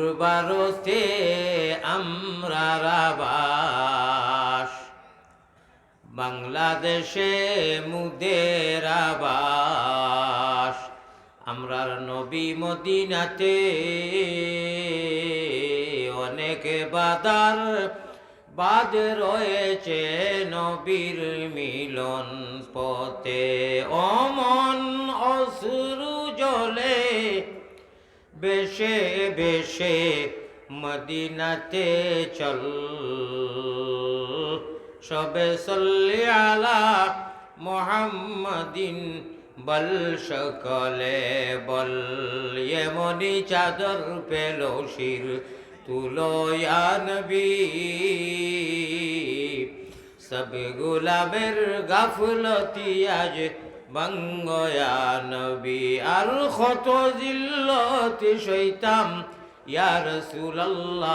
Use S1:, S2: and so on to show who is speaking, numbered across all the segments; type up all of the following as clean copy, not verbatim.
S1: পূর্বারতে আমরা আবাস, বাংলাদেশে মুদের আবাস। আমরার নবী মদিনাতে অনেক বাদার বাদ রয়েছে নবীর মিলন পথে। অমন অশ্রু জলে বেশে বেশে মদিনাতে চল, সবে সল্লি আলা মুহাম্মাদিন বল, সকলে বল। এমনি চাদর পেল শির তুলো ইয়া নবী, সব গোলামের গাফলতি আজ ভাঙ্গ ইয়া নবী। আর কত জিল্লতি সইতাম ইয়া রাসূলুল্লাহ,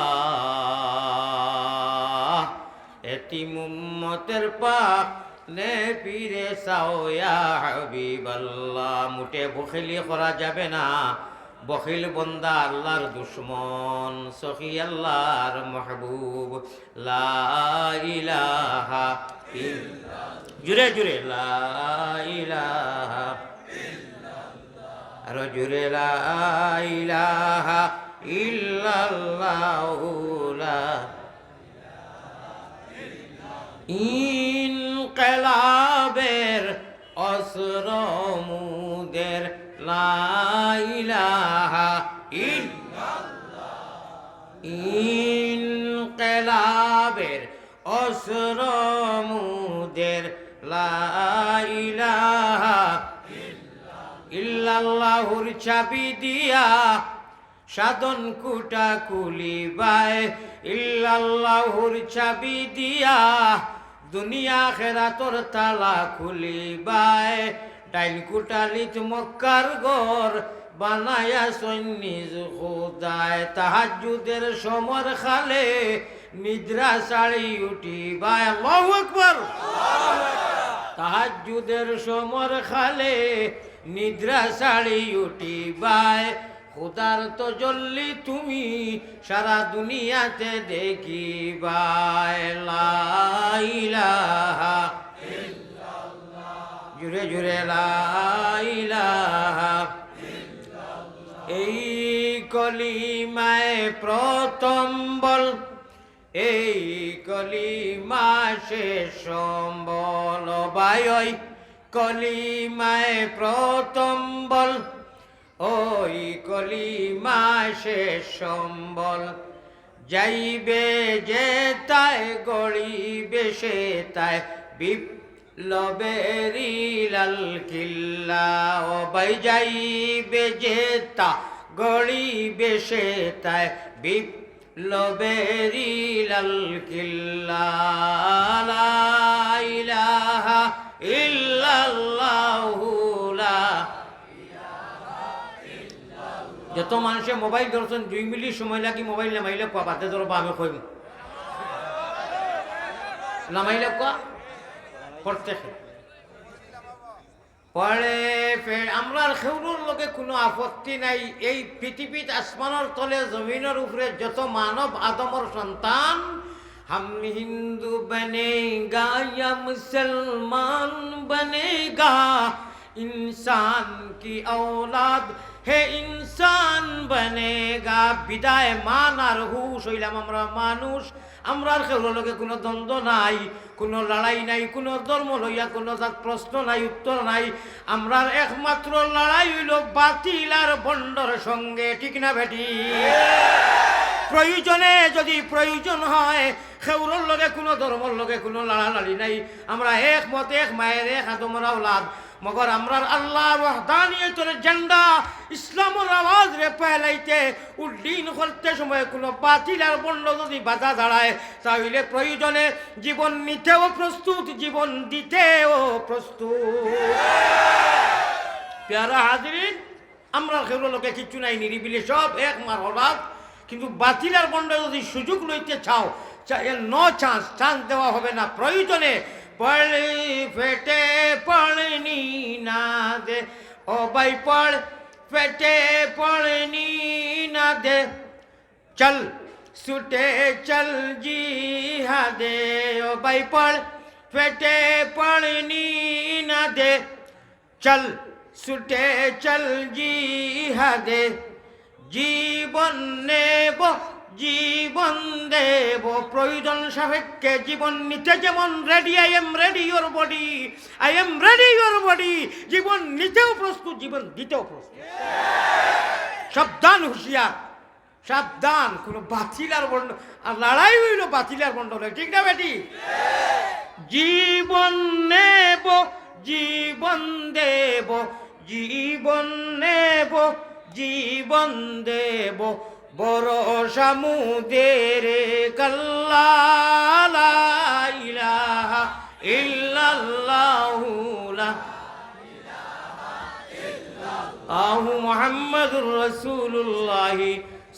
S1: এতিম উম্মতের পাক নে পীরে চাও ইয়া হাবিবাল্লাহ। মুটে বখিলি করা যাবে না, বখিল বন্দা আল্লাহর দুশ্মন, সখী আল্লাহর মাহবুব। লা ইলাহা ইল্লাল্লাহ, জুরে জুরে লা ইলাহা ইল্লাল্লাহ, আর জুরে লা ইলাহা ইল্লাল্লাহু লা ইনকিলাবের অস্র মুদের লা ইলাহা ইল্লাল্লাহ, ইনকিলাবের অস্র মুদের লা ইলাহা ইল্লাল্লাহুর চাবি দিয়া সাধন কুটা কুলিবায়, ইল্লাল্লাহুর চাবি দিয়া দুনিয়া খেরাতর তালা খুলিবায়। ডাইল কুটালিত মক্কার ঘর বানায়া সন্নিজ খোদায়, তাহাজ্জুদের সমর খালে নিদ্রা সাড়ি উঠিবায়। আল্লাহু আকবার। তাহাজ্জুদের সমর খালে নিদ্রা সাড়ি উঠিবায়। খোদার তো জল্লি তুমি সারা দুনিয়াতে দেখিবাই। লা ইলাহা ইল্লাল্লাহ, জুরে জুরে লা ইলাহা ইল্লাল্লাহ। এই কলিমায় প্রথম বল, এই কলিমা শেষ বল। ভাই ওই কলিমায় প্রথম বল, ওই কলিমা শেষ সম্বল। যাইবে যে তাই গড়িবে সে তাই বিপ্লবেরি লাল কিল্লা। ও ভাই যাইবে যে তা গড়িবে সে তাই বিপ্লবেরি লাল কিল্লা। লা ইলাহা ইল্লাল্লাহু লা। যত মানুষে মোবাইল ধরছেন 2 মিনিট সময় লাগি মোবাইল নামাইলে কোয়া বাদে ধরবা আমি কইম নামাইলে কোয়া করতে পরে ফের আমরা খেউরুর লোকে কোনো আপত্তি নাই। এই পৃথিবীত আসমানের তলে জমিনের উপরে যত মানব আদমর সন্তান, हम हिंदू बनेगा या मुसलमान बनेगा, इंसान की औलाद হে ইনসান বনেগা। বিদায় মান আর হুশ হইলাম আমরা মানুষ। আমরা লোকে কোনো দ্বন্দ্ব নাই, কোনো লড়াই নাই, কোনো ধর্ম লইয়া কোনো প্রশ্ন নাই, উত্তর নাই। আমরা একমাত্র লড়াই হইল বাতিল আর বন্ডর সঙ্গে, ঠিক না বেটি? প্রয়োজনে যদি প্রয়োজন হয় খেউরর লগে কোনো ধর্মর লগে কোনো লড়ালড়ি নাই। আমরা এক মত, এক মায়ের, এক আদমের আওলাদ। মগর আমরার আল্লাহর ওয়াহদানিয়তের ঝান্ডা ইসলামের আওয়াজ রে ফেলাইতে উড্ডীন করতে সময় কোনো বাতিল আর বন্ড যদি বাধা দাঁড়ায়, তাহলে প্রয়োজনে জীবন নিতেও প্রস্তুত, জীবন দিতেও প্রস্তুত। প্যারা হাজিরিন, আমরা খেউরর লগে কিচ্ছু নাই, নিরিবিলি সব এক মার হলাদ। কিন্তু বাতিল আর বন্ড যদি সুযোগ লইতে চাও, নো চান্স, চান্স দেওয়া হবে না। প্রয়োজনে পড়ে ফেটে পড়নি না দে, ও ভাই পড় ফেটে পড়নি না দে, चल सुटे चल जिहादे ओ भाई पढ़ फेटे पढ़नी न दे चल सुटे चल जिहादे জীবন নেব জীবন দেব প্রয়োজন সাপেক্ষে জীবন নিতে যেমন ready I am ready your body I am ready your body জীবন নিতেও প্রস্তুত জীবন দিতেও প্রস্তুত সাবধান হুঁশিয়ার সাবধান কোনো বাতিল আর বন্ড আর লড়াই হইল বাতিল আর বন্ড ঠিক না বেটি জীবন নেব জীবন দেব জীবন নেব জীবন দেব ভরসা মুদের কাল্লা লা ইলাহা ইল্লাল্লাহু লা ইলাহা মুহাম্মাদুর রাসূলুল্লাহ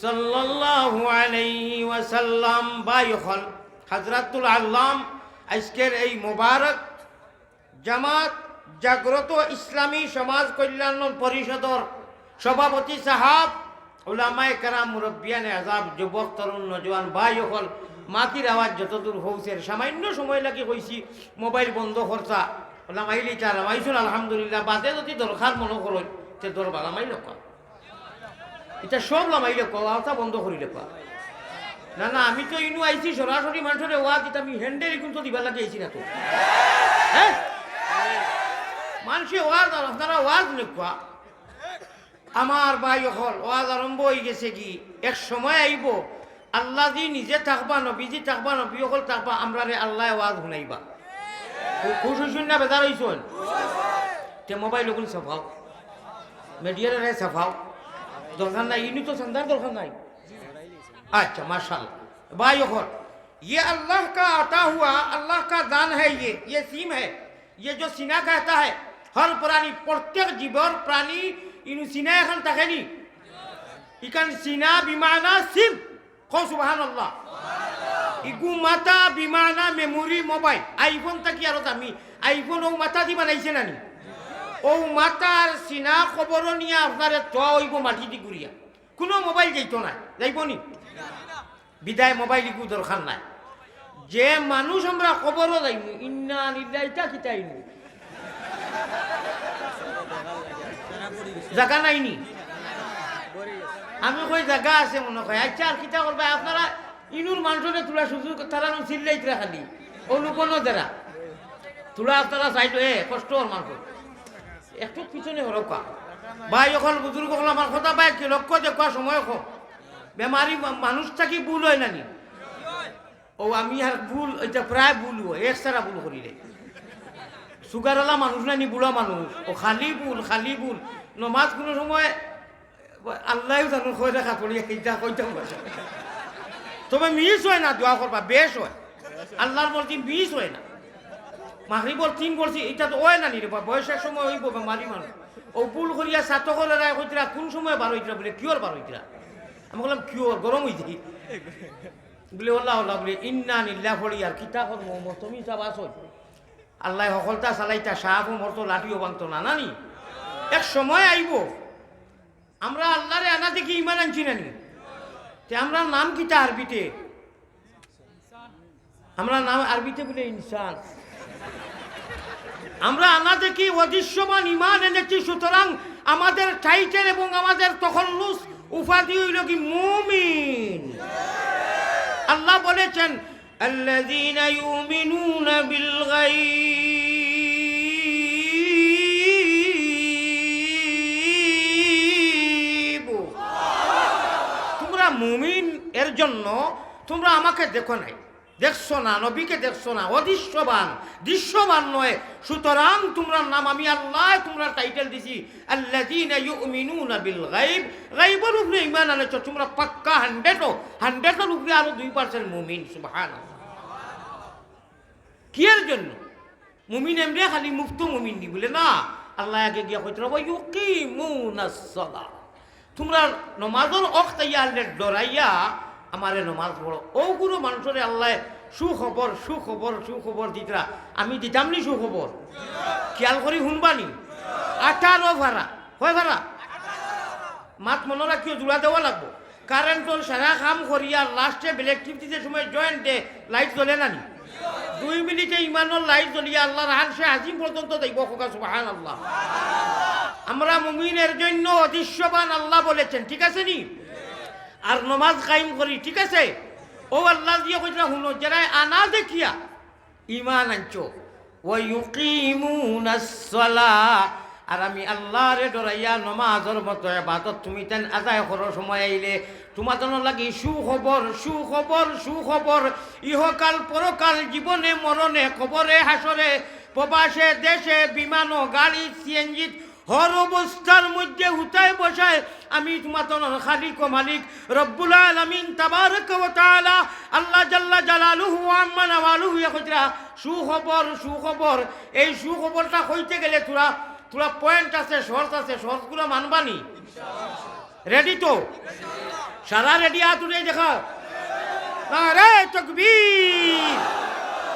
S1: সাল্লাল্লাহু আলাইহি ওয়াসাল্লাম বাইখল হযরতুল আল্লাম আজকের এই মোবারক জামাত জাগ্রত ইসলামী সমাজ কল্যাণ পরিষদর সভাপতি সাহাব উলামায়ে কেরাম মুরব্বিয়ানে আযাব যুবক তরুণ নজওয়ান ভাই হল মাটির আওয়াজ যতদূর হৌসের সামান্য সময় লাগি কইছি মোবাইল বন্ধ খরচা ওলামাইলি চার মাইছুন আলহামদুলিল্লাহ বাদে যদি দরকার মনে করো তে দরবার আমাই লোক এটা সব লামাইলে কথা বন্ধ করিলে পা না না আমি তো ইনু আইছি সরাসরি মানুষের ওয়াজ এটা আমি হ্যান্ডেল কিন্তু দিবা লাগে আইছি না তো হ্যাঁ মানুষে ওয়াজ আপনারা ওয়াজ লেখা আমার ভাই হল ওয়াজ আরম্ভ হয়ে গেছে কি এক সময় আইব আল্লাহ দি নিজে থাকবা নবীজি থাকবা নবী হল থাকবা আমরা রে আল্লাহ ওয়াজ শুনাইবা খুশ হইছুন না বেজার হইছুন তে মোবাইল ওগুলো সাফাও মিডিয়ার রে সাফাও দরকার নাই ইনি তো সন্ধান দরকার নাই अच्छा माशाल्लाह भाई और ये अल्लाह का आता हुआ अल्लाह का दान है ये सीम है ये जो सीना कहता है हर प्राणी प्रत्येक जीवर प्राणी इन सीना এখন থাকে নি ইকান সিনা বিমানা সিম কো সুবহানাল্লাহ ইগু মাতা বিমানা মেমোরি মোবাইল আইফোন তাকি আর আমি আইফোন ও মাথা দি বানাইছে নানি ও মাতার সিনা খবর নিয়া আপনারে তো হইব মাটি দি গুড়িয়া কোনো মোবাইল যাইতো না যাইবনি বিদায় মোবাইল ইগু দরকার নাই যে মানুষ আমরা খবরও যাইমু ইন্না লিল্লাহি কিতাইনু জায়গা নাইনি আমি কই জায়গা আছে মনে হয় আচ্ছা আর কিতা করবে আপনারা ইনুর মানুষরে তোলা সুযোগ তারা চিল্লাইতরা খালি অনুপন্ন যারা তোলা আপনারা চাইতো কষ্ট ওর মানুষ একটু পিছনে হরকা ভাই এখন বুজুর্গ হল আমার কথা পাই কি লক্ষ্য দেখুয়া সময় কম বেমারি মানুষ থাকি ভুল হয় নানি ও আমি আর ভুল এটা প্রায় ভুল হয় একসারা ভুল করিলে সুগারওয়ালা মানুষ নানি বুড়া মানুষ ও খালি ভুল নমাজ কোনো সময় আল্লাহ জানো কই দেখা পড়ি এইটা কইতাম তবে মিস হয় না দোয়া করবা বেশ হয় আল্লাহর বলছি মিস হয় না মাগরিবর তিন বলছি এটা তো হয় না নি রে বয়সের সময় হইব বেমারি মানুষ ও ভুল করিয়া সাত করে রায় হইতরা কোন সময় বার হইতরা বলে কিওর বার হইতরা আমি বললাম কিওর গরম হইছি বলে আল্লাহ বলে ইন্না লিল্লাহি পড়ি আর কিতা করব তুমি চাবাস আল্লাহ সকলতা চালাইতা সাহাব মরতো লাঠিও বাংতো না নানি এক সময় আইব আমরা আল্লাহরে আনা দেখি ইমান আনছি নানি তে আমরা নাম কিতা আরবিতে আমরা নাম আরবিতে বলে ইনসান আমরা আনা দেখি অদৃশ্যমান ইমান এনেছি সুতরাং আমাদের টাইটেল এবং আমাদের তখল্লুস উপাধি হইল কি মুমিন আল্লাহ বলেছেন আল্লাযীনা ইউমিনুনা বিল গায়ব তোমরা মুমিন এর জন্য তোমরা আমাকে দেখো নাই দেখছো না নবীকে দেখছো না দৃশ্যবান নয় সুতরাং তোমরা নাম আমি আল্লাহ তোমরা টাইটেল দিছি আল্লাযীনা ইউমিনুনা বিল গায়ব গায়বের উপরে ঈমান আনছো তোমরা পাক্কা 100 উপরে আরো 2% মুমিন সুবহানাল্লাহ কিয়ের জন্য মুমিন এমনি খালি মুক্ত মুমিন নি বলে না আল্লাহ আগে গিয়া কইতে রব ইউকিমুনাস সালাহ তোমরা নামাজের ওয়াক্ত ইয়ালে ডরাইয়া আমারে নমাজ পড়ো ও গুরু মানুষরে আল্লাহ সুখবর দিতরা আমি দিতাম নি সুখবর খেয়াল করি শুনবানি 18 ভাড়া হয় ভাড়া মাত মনে রাখিও জোড়া দেওয়া লাগবো কারেন্টর সারা কাম করিয়া লাস্টে ইলেকট্রিসিটির সময় জয়েন্ট দে লাইট জ্বলে না নি 2 মিনিটে ইমানের লাইট জ্বলিয়া আল্লাহর আরশে আজিম পর্যন্ত দেখব খোকা সুবহানাল্লাহ। আমরা মুমিনের জন্য অদৃশ্যবান আল্লাহ বলেছেন, ঠিক আছে নি? আর নমাজ কায়েম করি, ঠিক আছে? ও আল্লাহ দিয়ে কইরা শুনো, যারা আনা দেখিয়া ইমান আনছো ওয়া ইউকিমুনাস সালাহ, আর আমি আল্লাহরে ডরাইয়া নমাজের মতো ইবাদত তুমি তেন আদায় করার সময় আইলে তোমার জন্য লাগি সুখবর সুখবর সুখবর, ইহকাল পরকাল, জীবনে মরণে, কবরে হাসরে, প্রবাসে দেশে, বিমান গাড়ি সিএনজি, হর অবস্থার মধ্যে হুতায় বসায় আমি তোমার জন্য খালিক ও মালিক রব্বুল আলামিন তাবারক ওয়া তাআলা আল্লাহ জাল্লা জালালুহু ওয়া আম্মা নাওয়ালুহু ইয়াকরা সুখবর সুখবর। এই সুখবরটা কইতে গেলে তোরা পয়েন্ট আছে, শর্ত আছে, শর্তগুলো মানবানি? রেডি তো? সারা রেডি? হাত উঠে দেখা নারে তাকবীর,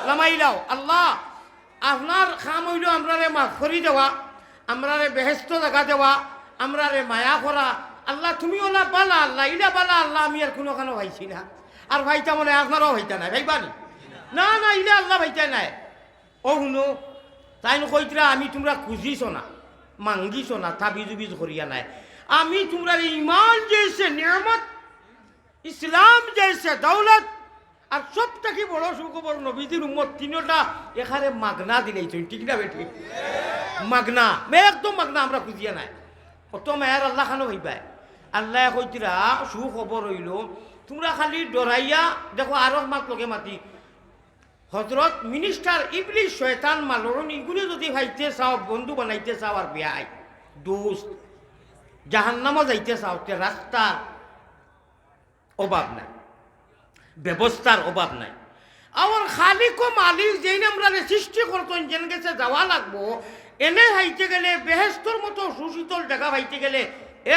S1: লামাইলাও। আল্লাহ আপনার কাম হইল আমরারে মাফ করি দেওয়া, আমরারে বেহেস্ত জায়গা দেওয়া, আমরারে মায়া করা। আল্লাহ তুমি ওলা বালা, আল্লাহ ইলা বালা আল্লাহ, আমি আর কোনো কানো ভাইছি না, আর ভাইটা মনে আপনারাও ভাইতা নাই, ভাইবানি না না ইলা আল্লাহ ভাইতা নাই। ও শুনো, তাই কইতরা আমি তোমরা খুঁজিছ না, মাঙ্গিছ না, তাবিজ করিয়া নাই। আমি তোমরা ইমান যেছে নিয়ামত, ইসলাম যেছে দৌলত, আর সবটাকে বড় সুখবর নবীজির উম্মত তিনটা এখানে মাগনা দিলেই, ঠিক না বেটি? মাগনা, একদম মাগনা, আমরা খুঁজিয়া নাই। অত মায়ের আল্লাহ খানো হইবাই। আল্লাহ কইতরা সুখবর হইল, তোমরা খালি ডরাইয়া দেখো। আরো মাত লগে মাতি হজরত মিনিস্টার ইবলিস শয়তান মালরণ এগুলো যদি ভাইতে চাও, বন্ধু বানাইতে চাও, আর বেয়াই দোস্ত জাহান্নামও যাইতে চাও, তে রাস্তার অভাব নাই, ব্যবস্থার অভাব নাই। আমার খালিক ও মালিক যেই আমরা সৃষ্টি করতেন, যেন গেছে যাওয়া লাগবো, এনে হাইতে গেলে বেহেস্তর মতো সুশীতল জায়গা হাইতে গেলে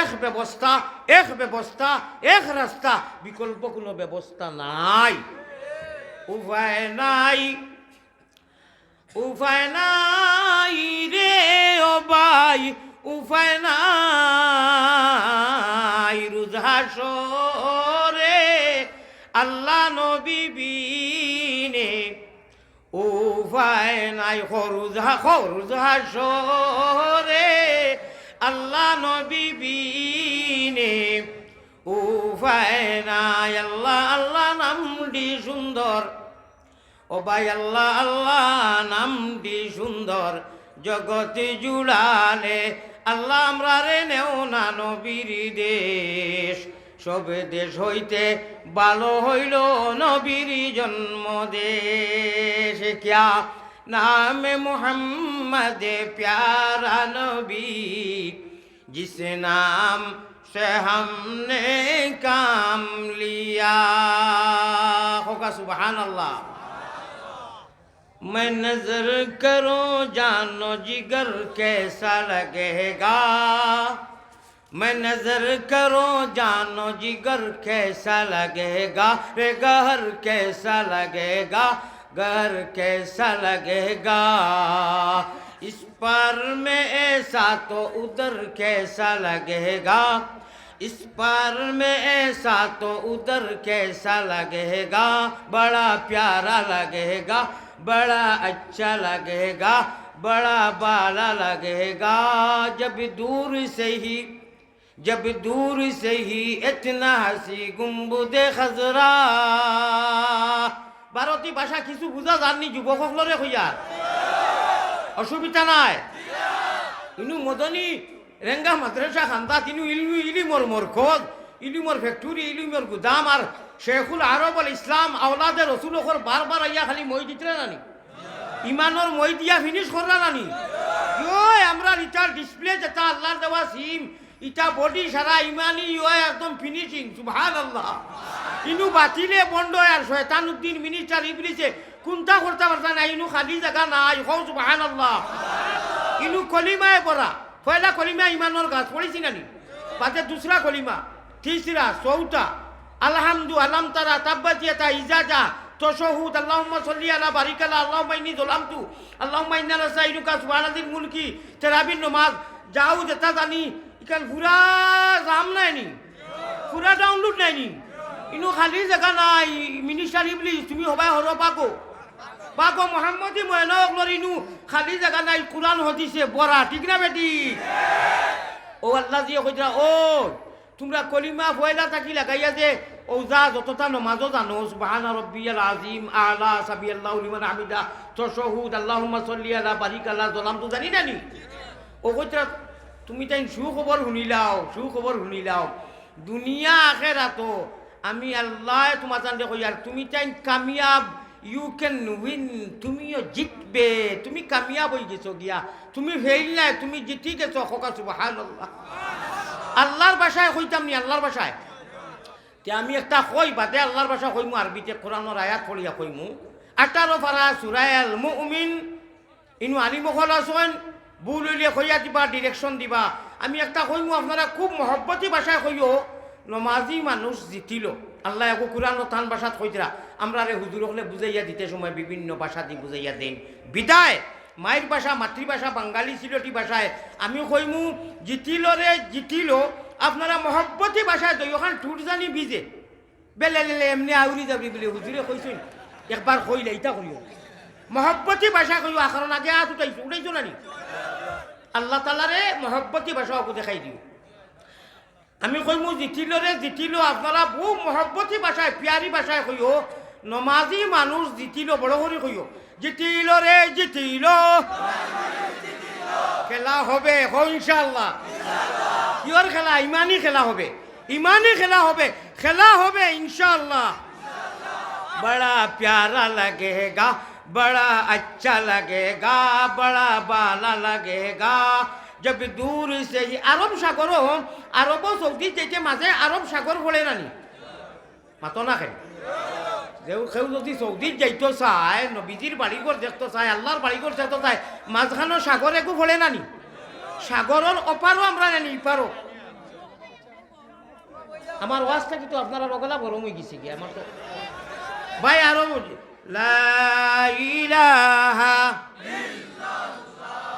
S1: এক ব্যবস্থা, এক ব্যবস্থা, এক রাস্তা, বিকল্প কোনো ব্যবস্থা নাই, উপায় নাই, উপায় নাই রে ও ভাই, উপায় নাই। রুজহাসরে আল্লাহ নবী বিনে উপায় নাই, রুজহাসরে আল্লাহ নবী বিনে উপায় নাই। আল্লাহ আল্লাহ নামটি সুন্দর, ও ভাই আল্লাহ আল্লাহ নামটি সুন্দর, জগতে জুড়ালে আল্লাহ আমরা রে নেও না নবীর দেশ, সবে দেশ হইতে ভালো হইল নবীর জন্ম দেশ। ক্যা নামে মোহাম্মদ প্যারা নবী, জিস নাম से हमने काम लिया, होगा सुबहान अल्लाह। मैं नजर करो जानो जिगर कैसा लगेगा, मैं नजर करो जानो जिगर कैसा लगेगा, रे गहर कैसा लगेगा, गहर कैसा लगेगा, इस पर में ऐसा तो उधर कैसा लगेगा, इस पर में ऐसा तो उधर कैसा लगेगा, बड़ा प्यारा लगेगा, बड़ा अच्छा लगेगा, बड़ा बाला लगेगा, जब दूर से ही इतना हंसी गुम्बुदे खजरा। ভারতী ভাষা কিছু বুঝা জাননি যুবকসকলরে কইয়া, অসুবিধা নাই। ইনু মদনী রেঙ্গা মাদ্রাসা খান্দা, তিনু ইলিমর মরকজ, ইলিমর ফ্যাক্টরি, ইলিমর গুদাম, আর শেখুল আরব আল ইসলাম আওলাদের রসুলকর বারবার আইয়া খালি মই দিতে নানি, ইমানর মই দিয়া ফিনিশ করলা নানি। আমরা ইটার ডিসপ্লে যেটা আল্লাহর দেওয়া সিম, ইটা বডি সারা ইমানি একদম ফিনিশিং, সুবহানাল্লাহ। ইনু বাতিলে বন্ধ, আর শয়তান উদ্দিন মিনিস্টার ইবলিসে কোনটা করতে পারতা না, ইনু খালি জায়গা নাই, হও সুবহানাল্লাহ। ইনু কলিমায় পড়া, পয়লা কলিমা ইমানের গাছ পড়েছি নানি, বাদে দুসরা কলিমা, তিসরা, চৌথা আলহামদু, আলাম তারা, তাব্বাতিয়াতা, ইজাজা, তশহুদ, আল্লাহুম্মা সাল্লি আলা বারিক আলা, আল্লাহুম্মা ইন্নী যালামতু, আল্লাহুম্মা ইন্না নাস্তাইনুকা, সুবহানাল্লাহিল মুলকি, তারাবির নামাজ, যাও যেটা জানি ইকান পুরা জাম নাই নি, পুরা ডাউনলোড নাই নি ইনো খালি জায়গা নাই মিনিস্টার ইবলিস তুমি হবাই হর পাগো পাগো মোহাম্মদী ময়নকলর ইনু খালি জায়গা নাই কোরআন হদিছে বড়া ঠিক না বেটি ও আল্লাহ দিয়ে কইরা ও তোমরা কলিমা ফয়লা থাকি লাগাইয়া যে ও যা যতটা নমাজও জানো সুবহানা রাব্বিয়াল আযীম আলা সাবিয়াল্লাহু লিমান হামিদা তাশাহুদ আল্লাহুম্মা সাল্লি আলা বারিক আলা সালাম তো জানি না নি ও কইরা তুমি তাই সুখবর শুনিলাও দুনিয়া আখেরাত আমি আল্লাহ তোমার জানতে কই আর তুমি তাই কামিয়াব ইউ ক্যান উইন তুমিও জিতবে তুমি কামিয়াব হয়ে গেছো গিয়া তুমি ফেল নাই তুমি জিতি গেছো খোকা সুবহানাল্লাহ আল্লাহর ভাষায় কইতাম নি আল্লাহর ভাষায় তে আমি একটা কই বাদে আল্লাহর ভাষা কইমু আরবিতে কোরআনের আয়াত পড়িয়া কইমু 18 পারা সূরা আল মুমিন ইনু আলিম হল আছেন ভুল হইলে কইয়া দিবা ডিরেকশন দিবা আমি একটা কইমু আপনারা খুব মহব্বতী ভাষায় কইও নমাজি মানুষ জিতিল আল্লাহ একো কোরআন টান ভাষাত কইতরা আমরা রে হুজুর হলে বুঝাইয়া দিতে সময় বিভিন্ন ভাষা দি বুঝাইয়া দেন বিদায় মায়ের ভাষা মাতৃভাষা বাঙালি সিলটি ভাষায় আমি কইমু জিতিল আপনারা মহব্বতী ভাষায় দই ওখান ঠুট জানি ভিজে বেলে এমনি আউরি যাবি বলে হুজুরে কইছেন একবার কইলে ইটা কইও মহব্বতী ভাষা কইও কারণ আগে হাত উঠাইছো না নি আল্লাহ তাআলারে মহব্বতী ভাষা ওকে দেখাই দিও আমি কইমু জিতিল আপনারা বহু মহব্বতী ভাষায় পিয়ারি ভাষায় কইও নমাজি মানুষ জিতিল বড় করে কইও জিতিল খেলা হবে ইনশাআল্লাহ কিয়র খেলা ইমানি খেলা হবে ইনশাআল্লাহ বড়া প্যারা लगेगा बड़ा अच्छा लगेगा बड़ा बाला लगेगा जब दूर से ही আরব সাগর সৌদি যেতে মাঝে আরব সাগর বলে নানি মাতো না খেয়ে কেউ যদি সৌদির যাইতো চায় নবীজির বাড়িঘর দেখতো চায় আল্লাহর বাড়িঘর দেখতো চায় মাঝখানো সাগর একু বলে নানি সাগরের অপারও আমরা নানি ইপারও আমার ওয়াজটা কিন্তু আপনারা রগলা গরম হয়ে গেছে কি আমার তো ভাই আরো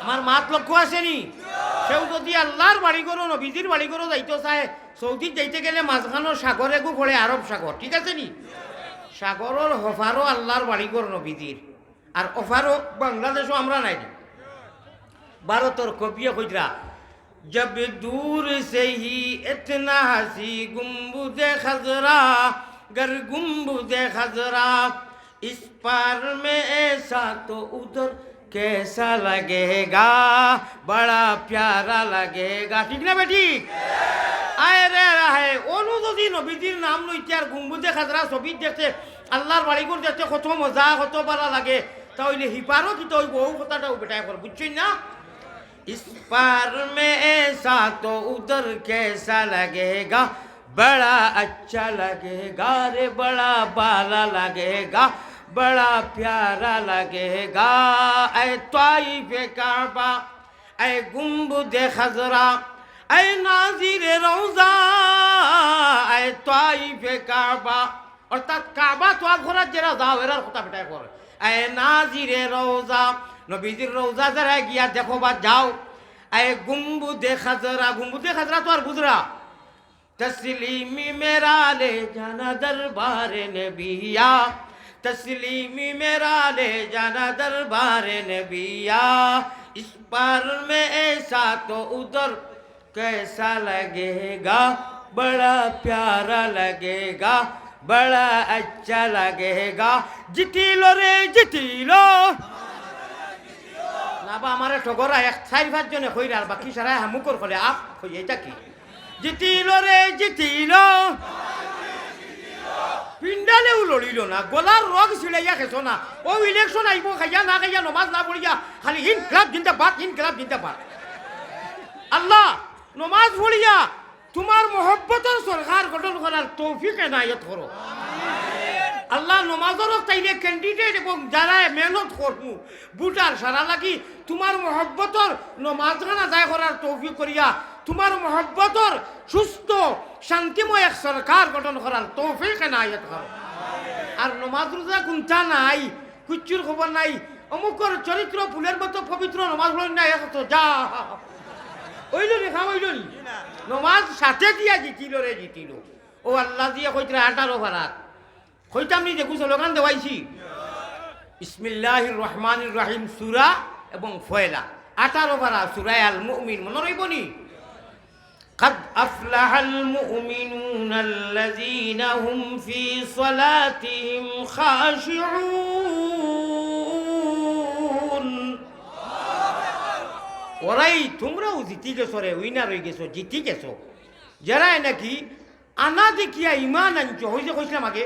S1: আমার মাত লক্ষ্য আসেনি সেও যদি আল্লাহর বাড়ি করো নবীজির বাড়ি করো যাইতো চায় সৌদির যাইতে গেলে মাঝখানো সাগর একু পড়ে আরব সাগর ঠিক আছে নি সাগরের হফারও আল্লাহর বাড়ি করো নবীজির আর অফারও বাংলাদেশও আমরা নাই ভারতের কবিয়ে কইরা जब दूर से ही इतना हंसी गुम्बुदे खजरा गर गुम्बुदे खजरा इस पार में ऐसा तो उधर कैसा लगेगा बड़ा प्यारा लगेगा ठीक ना बेटी आए रे रहे ओनु যদি নবীজির নাম লইতে আর গুম্বুদে খাজরা ছবি দেখতে আল্লাহর বাড়িঘর দেখতে কত মজা কত ভালো লাগে তাহলে হিপারও কি তো ওই বহু কথাটাও বেটায় কর বুঝছেন না इस पार में ऐसा तो उधर कैसा लगेगा बड़ा अच्छा लगेगा रे बड़ा बाला लगेगा बड़ा प्यारा लगेगा ऐ त्वाइफ काबा ऐ गुम्बद खजरा ऐ नाज़िर रौज़ा ऐ त्वाइफ काबा অর্থাৎ কাবা তোয়া ঘোরার যারা যাও এরার কথা বেটায় করে ऐ नाज़िर रौज़ा নবীজির রওজা যারা গিয়া দেখো বা যাও আয় গুম্বুদে খাজরা তো আর বুঝরা তসলিমি মেরা লে জানা দরবারে নবিয়া তসলিমি মেরা লে জানা দরবারে নবিয়া इस पार में ऐसा तो उधर कैसा लगेगा बड़ा प्यारा लगेगा बड़ा अच्छा लगेगा जितिलो रे जितिलो নাবা আমারে ঠগরা এক 4-5 জনে কইরা আর বাকি সারা হামুকর কলে আপ কই এটা কি জিতিল রে জিতিল পিন্ডালেও লড়িল না গলার রগ ছিড়াইয়া খেছো না ও ইলেকশন আইব খাইয়া না খাইয়া নমাজ না পড়িয়া খালি ইনকলাব জিন্দাবাদ আল্লাহ নমাজ পড়িয়া তোমার মহব্বতের সরকার গঠন করার তৌফিক এনায়েত করো আল্লাহ নমাজেরও তাইলে ক্যান্ডিডেট এবং যারা মেহনত করবো বুটার সারা লাগি তোমার মহব্বতর নমাজখান আদায় করার তৌফিক করিয়া তোমার মহব্বতর সুস্থ শান্তিময় এক সরকার গঠন করার তৌফিক এনায়েত করো আর নমাজ রোজা গুন্থা নাই কুচ্চুর খবর নাই অমুকর চরিত্র ফুলের মতো পবিত্র নমাজ পড়েন না এক যা ওইল রেখা ওইল নমাজ সাথে দিয়া জিতিল রে জিতিল ও আল্লাহ দিয়ে কইতরা 18 ফারাক কইতাম নি যে স্লোগান দেওয়াইছি বিসমিল্লাহির রহমানির রহিম সূরা এবং ফয়লা 18 ফারা সূরা আল মুমিন মনে রইবনি قد أفلح المؤمنون الذين هم في صلاتهم خاشعون ওরাই তোমরাও জিতি গেছো রে উইনার হয়ে গেছো জিতি গেছো যারা নাকি আনা দেখিয়া ইমান আনছো হইছে কইছিলাম আগে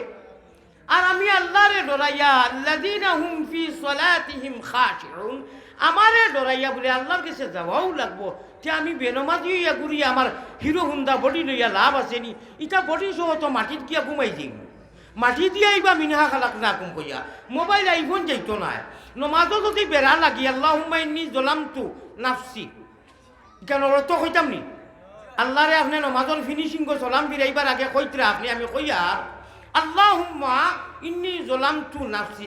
S1: আর আমি আল্লাহরে ডরাইয়া আল্লাযীনা হুম ফি সলাতিহিম খাশিউন আমারে ডরাইয়া বলে আল্লাহর কাছে যাওয়াও লাগবো যে আমি বেনমাজি হইয়া ঘুরি আমার হিরো হুন্ডা বডি লইয়া লাভ আসেনি ইটা বডি সহ তো মাটিত গিয়া ঘুমাই দিম মাটি দিয়া আইবা মিনহা খালাক না কম কইয়া মোবাইল আইফোন যাইতো না নমাজও যদি বেড়া লাগি আল্লাহুম্মা ইন্নী যালামতু নাফসি কেন তো কইতাম নি আল্লাহরে আপনি নমাজর ফিনিশিং গো সালাম ফিরাইবার আগে কইতরা আপনি আমি কইয়া আল্লাহুম্মা ইন্নী যালামতু নাফসি